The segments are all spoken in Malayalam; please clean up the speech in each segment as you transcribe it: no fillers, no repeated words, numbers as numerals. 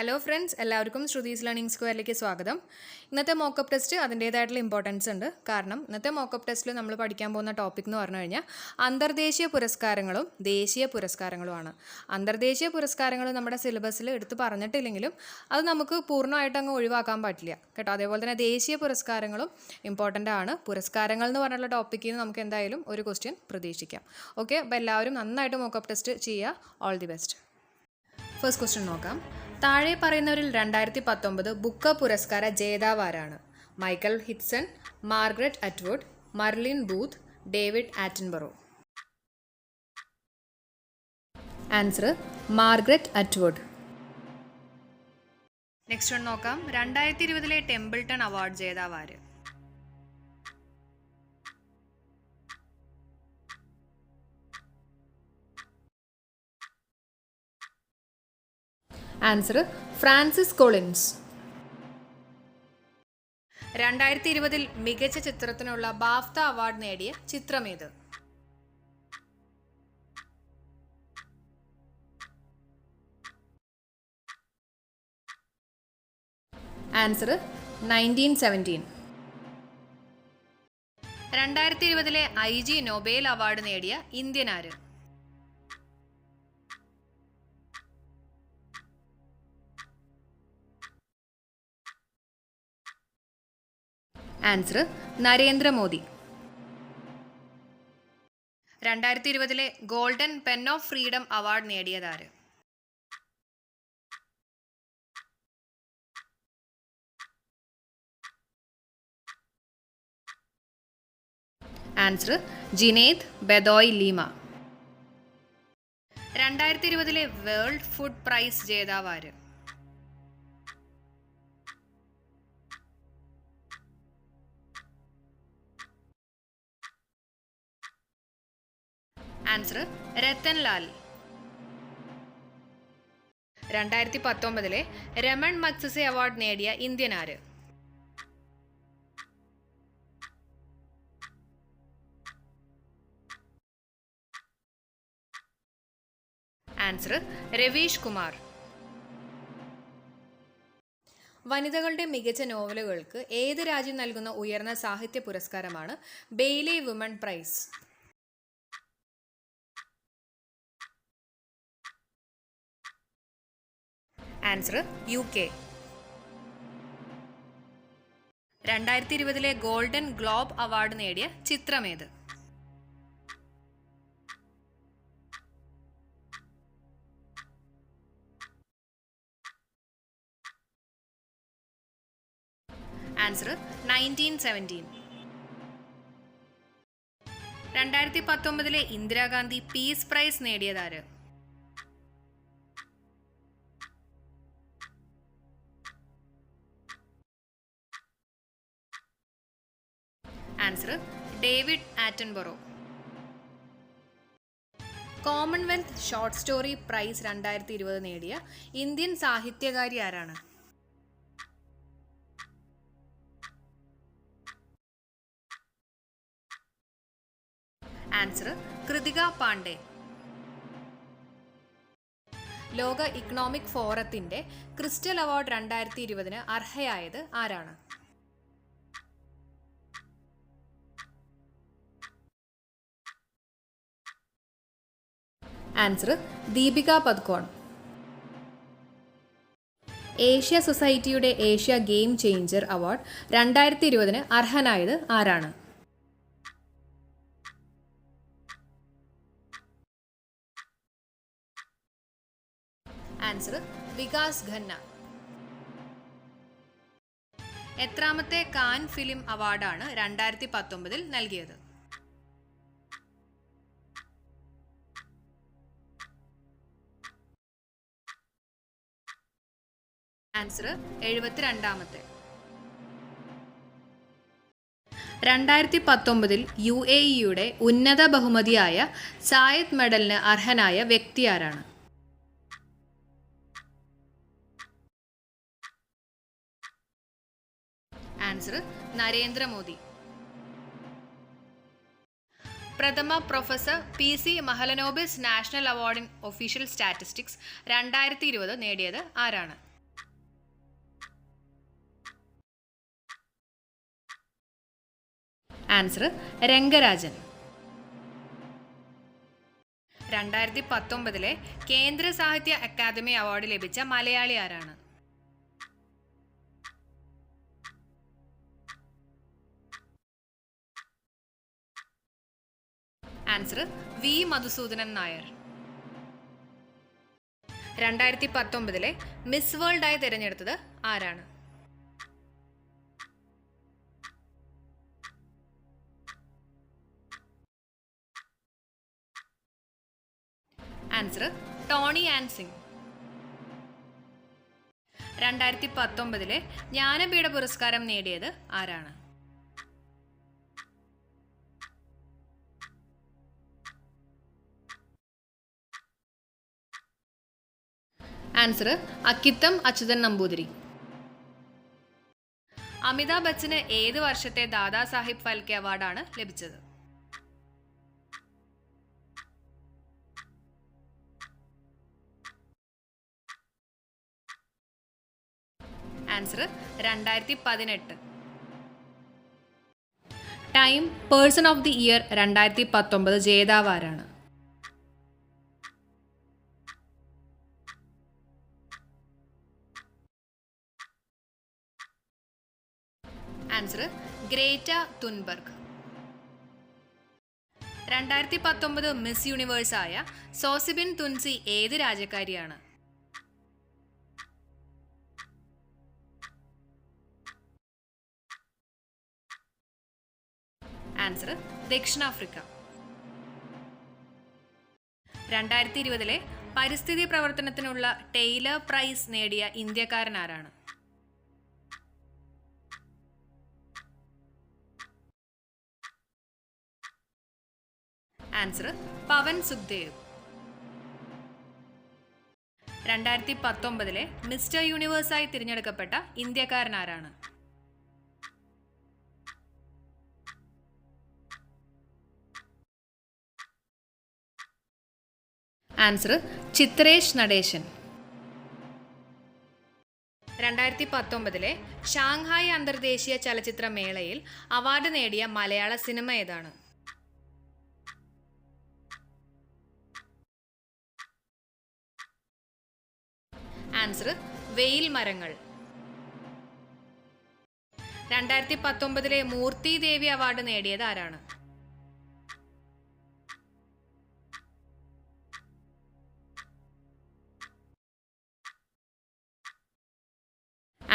ഹലോ ഫ്രണ്ട്സ്, എല്ലാവർക്കും ശ്രുതീസ് ലേണിംഗ് സ്ക്വയറിലേക്ക് സ്വാഗതം. ഇന്നത്തെ മോക്കപ്പ് ടെസ്റ്റ് അതിൻ്റേതായിട്ടുള്ള ഇമ്പോർട്ടൻസ് ഉണ്ട്. കാരണം ഇന്നത്തെ മോക്കപ്പ് ടെസ്റ്റിൽ നമ്മൾ പഠിക്കാൻ പോകുന്ന ടോപ്പിക് എന്ന് പറഞ്ഞു കഴിഞ്ഞാൽ അന്തർദേശീയ പുരസ്കാരങ്ങളും ദേശീയ പുരസ്കാരങ്ങളുമാണ്. അന്തർദേശീയ പുരസ്കാരങ്ങൾ നമ്മുടെ സിലബസിൽ എടുത്ത് പറഞ്ഞിട്ടില്ലെങ്കിലും അത് നമുക്ക് പൂർണ്ണമായിട്ട് അങ്ങ് ഒഴിവാക്കാൻ പറ്റില്ല കേട്ടോ. അതേപോലെ തന്നെ ദേശീയ പുരസ്കാരങ്ങളും ഇമ്പോർട്ടൻ്റ് ആണ്. പുരസ്കാരങ്ങൾ എന്ന് പറഞ്ഞുള്ള ടോപ്പിക്കിൽ നിന്ന് നമുക്ക് എന്തായാലും ഒരു ക്വസ്റ്റ്യൻ പ്രതീക്ഷിക്കാം. ഓക്കെ, അപ്പോൾ എല്ലാവരും നന്നായിട്ട് മോക്കപ്പ് ടെസ്റ്റ് ചെയ്യുക. All the best. First question നോക്കാം. താഴെ പറയുന്നവരിൽ 2019 ബുക്കർ പുരസ്കാര ജേതാവ് ആരാണ്? Michael Hitson, Margaret Atwood, Marilyn Booth, David Attenborough. Answer Margaret Atwood. Next one നോക്കാം. 2020 ടെമ്പിൾട്ടൺ അവാർഡ് ജേതാവ് ആര്? Answer Francis Collins. 2020 മികച്ച ചിത്രത്തിനുള്ള ബാഫ്ത അവാർഡ് നേടിയ ചിത്രമേത്? ആൻസർ 1917. 2020 IG നൊബേൽ അവാർഡ് നേടിയ ഇന്ത്യൻ ആര്? Answer Narendra Modi. 2020 golden pen of freedom award നേടിയതാര്? Answer Jineth Bedoya Lima. 2020 world food prize ജേതാവ് ആര്? Answer Rattan Lal. 2019 Raman Magsaysay award നേടിയ ഇന്ത്യൻ ആര്? ആൻസർ രവീഷ് കുമാർ. വനിതകളുടെ മികച്ച നോവലുകൾക്ക് ഏത് രാജ്യം നൽകുന്ന ഉയർന്ന സാഹിത്യ പുരസ്കാരമാണ് Bailey woman prize? Answer UK. 2020 golden globe award നേടിയ ചിത്രമേത്? ആൻസർ 1917. 2019 ഇന്ദിരാഗാന്ധി പീസ് പ്രൈസ് നേടിയതാര്? Answer David Attenborough. Commonwealth short story prize 2020 നേടിയ ഇന്ത്യൻ സാഹിത്യകാരി ആരാണ്? ആൻസർ കൃതിക പാണ്ഡെ. ലോക ഇക്കണോമിക് ഫോറത്തിന്റെ ക്രിസ്റ്റൽ അവാർഡ് 2020 അർഹയായത് ആരാണ്? ആൻസർ ദീപിക പദുക്കോൺ. ഏഷ്യ സൊസൈറ്റിയുടെ ഏഷ്യ ഗെയിം ചേഞ്ചർ അവാർഡ് 2020 അർഹനായത് ആരാണ്? ആൻസർ വികാസ് ഖന്ന. എത്രാമത്തെ കാൻ ഫിലിം അവാർഡാണ് 2019 നൽകിയത്? ആൻസർ 72ാമത്തെ. 2019 UAEയുടെ ഉന്നത ബഹുമതിയായ സായദ് മെഡലിന് അർഹനായ വ്യക്തി ആരാണ്? ആൻസർ നരേന്ദ്രമോദി. പ്രഥമ professor PC Mahalanobis national award in official statistics 2020 നേടിയത് ആരാണ്? ആൻസർ രംഗരാജൻ. 2019 കേന്ദ്ര സാഹിത്യ അക്കാദമി അവാർഡ് ലഭിച്ച മലയാളി ആരാണ്? Answer V Madhusoodanan Nair. 2019 Miss World ആയി തിരഞ്ഞെടുത്തത് ആരാണ്? Answer Toni Ann Singh. 2019 Jnanpith പുരസ്കാരം നേടിയത് ആരാണ്? ആൻസർ അക്കിത്തം അച്യുതൻ നമ്പൂതിരി. അമിതാഭ് ബച്ചന് ഏത് വർഷത്തെ ദാദാ സാഹിബ് ഫാൽക്കെ അവാർഡാണ് ലഭിച്ചത്? Answer 2018. Time person of the year 2019 ജേതാവ് ആരാണ്? Answer Greta Thunberg. 2019 Miss Universe ആയ സോസിബിൻ തുൻസി ഏത് രാജ്യക്കാരിയാണ്? ആൻസർ ദക്ഷിണാഫ്രിക്ക. 2020 പരിസ്ഥിതി പ്രവർത്തനത്തിനുള്ള ടെയ്ലർ പ്രൈസ് നേടിയ ഇന്ത്യക്കാരൻ ആരാണ്? ആൻസർ പവൻ സുഖ്ദേവ്. 2019 മിസ്റ്റർ യൂണിവേഴ്സായി തിരഞ്ഞെടുക്കപ്പെട്ട ഇന്ത്യക്കാരൻ ആരാണ്? ആൻസർ ചിത്രേഷ് നടേശൻ. 2019 ഷാങ്ഹായ് അന്തർദേശീയ ചലച്ചിത്ര മേളയിൽ അവാർഡ് നേടിയ മലയാള സിനിമ ഏതാണ്? ആൻസർ വെയിൽ മരങ്ങൾ. 2019 മൂർത്തി ദേവി അവാർഡ് നേടിയത് ആരാണ്?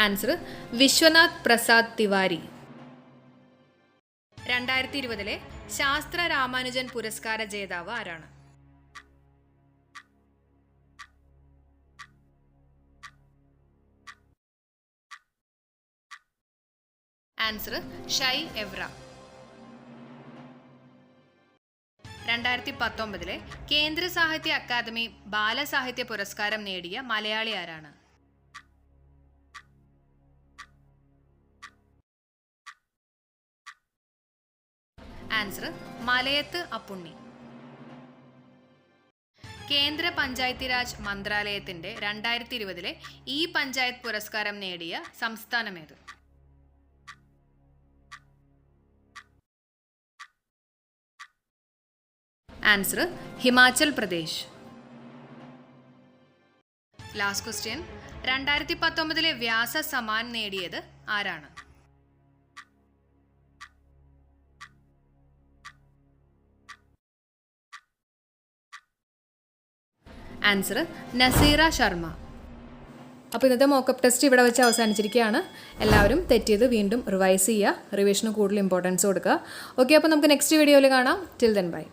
ആൻസർ വിശ്വനാഥ് പ്രസാദ് തിവാരി. 2020 ശാസ്ത്ര രാമാനുജൻ പുരസ്കാര ജേതാവ് ആരാണ്? Answer shy Evra. 2019 കേന്ദ്ര സാഹിത്യ അക്കാദമി ബാലസാഹിത്യ പുരസ്കാരം നേടിയ മലയാളി ആരാണ്? ആൻസർ മലയത്ത് അപ്പുണ്ണി. കേന്ദ്ര പഞ്ചായത്തി രാജ് മന്ത്രാലയത്തിന്റെ 2020 ഈ പഞ്ചായത്ത് പുരസ്കാരം നേടിയ സംസ്ഥാനമേത്? Answer Himachal Pradesh. Last question. 2019 Vyas Samman നേടിയത് ആരാണ്? ആൻസർ നസീറ ശർമ്മ. അപ്പോൾ ഇന്നത്തെ മോക്കപ്പ് ടെസ്റ്റ് ഇവിടെ വെച്ച് അവസാനിച്ചിരിക്കുകയാണ്. എല്ലാവരും തെറ്റിയത് വീണ്ടും റിവൈസ് ചെയ്യുക, റിവിഷന് കൂടുതൽ ഇമ്പോർട്ടൻസ് കൊടുക്കുക. ഓക്കെ, അപ്പോൾ നമുക്ക് നെക്സ്റ്റ് വീഡിയോയിൽ കാണാം. Till then bye.